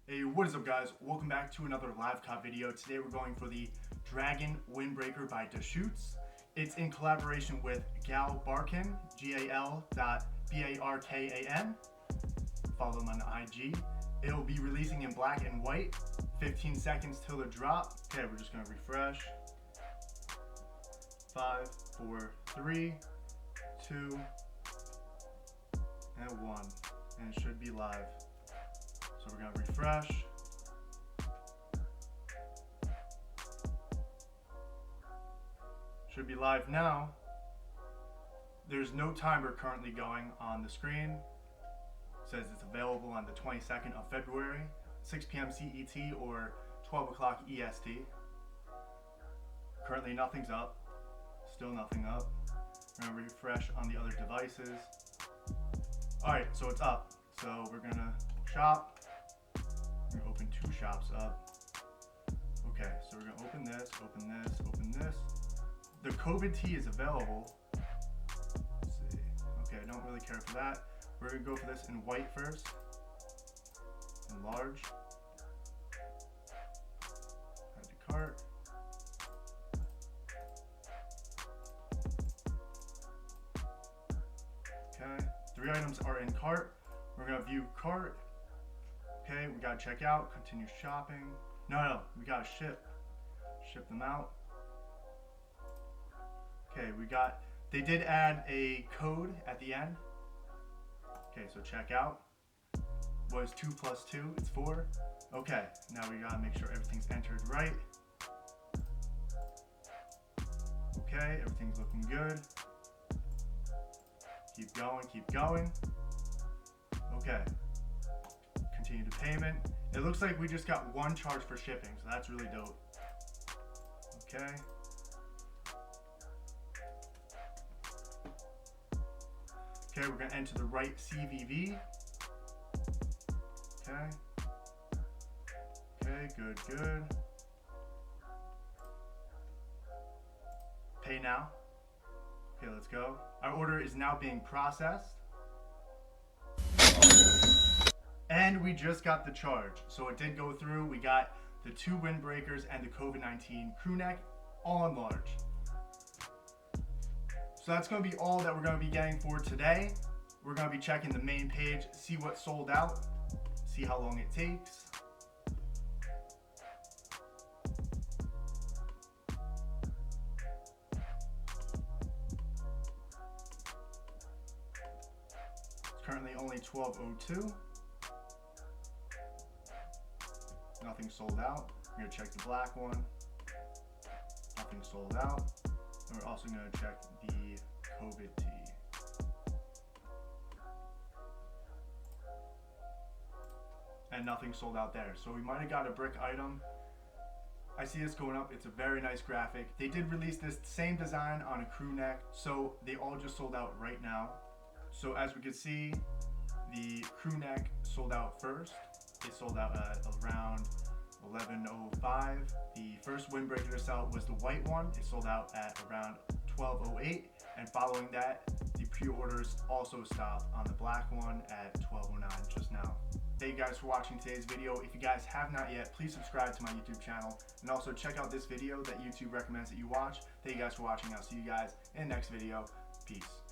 Hey, what is up guys? Welcome back to another live COD video. Today we're going for the Dragon Windbreaker by Derschutze. It's in collaboration with Gal Barkan, Gal.Barkan. Follow them on IG. It'll be releasing in black and white, 15 seconds till the drop. Okay, we're just gonna refresh. 5, 4, 3, 2, and 1. And it should be live. So we're gonna refresh. Should be live now. There's no timer currently going on the screen. It says it's available on the 22nd of February, 6 p.m. CET or 12 o'clock EST. Currently nothing's up. Still nothing up. We're gonna refresh on the other devices. Alright, so it's up. So we're gonna shop. We're gonna open 2 shops up. Okay, so we're gonna open this, open this, open this. The C0Vid T is available. Let's see. Okay, I don't really care for that. We're gonna go for this in white first. In large. Add to cart. Okay, 3 items are in cart. We're gonna view cart. Okay, we gotta check out, continue shopping. No, we gotta ship them out. Okay, they did add a code at the end. Okay, so check out. Was 2 plus 2, it's 4. Okay, now we gotta make sure everything's entered right. Okay, everything's looking good. Keep going, keep going. Okay. Continue to payment. It looks like we just got 1 charge for shipping, so that's really dope. Okay. Okay, we're gonna enter the right CVV. Okay. Okay, good. Pay now. Okay, let's go. Our order is now being processed. And we just got the charge. So it did go through. We got the 2 Windbreakers and the COVID-19 Crewneck all on large. So that's going to be all that we're going to be getting for today. We're going to be checking the main page, see what sold out, see how long it takes. It's currently only 12:02. Nothing sold out. We're going to check the black one. Nothing sold out. And we're also going to check the C0Vid T. And nothing sold out there. So we might have got a brick item. I see this going up. It's a very nice graphic. They did release this same design on a Crewneck, so they all just sold out right now. So as we can see, the Crewneck sold out first. It sold out at around 11:05. The first Windbreaker to sell was the white one. It sold out at around 12:08. And following that, the pre-orders also stopped on the black one at 12:09 just now. Thank you guys for watching today's video. If you guys have not yet, please subscribe to my YouTube channel. And also check out this video that YouTube recommends that you watch. Thank you guys for watching. I'll see you guys in the next video. Peace.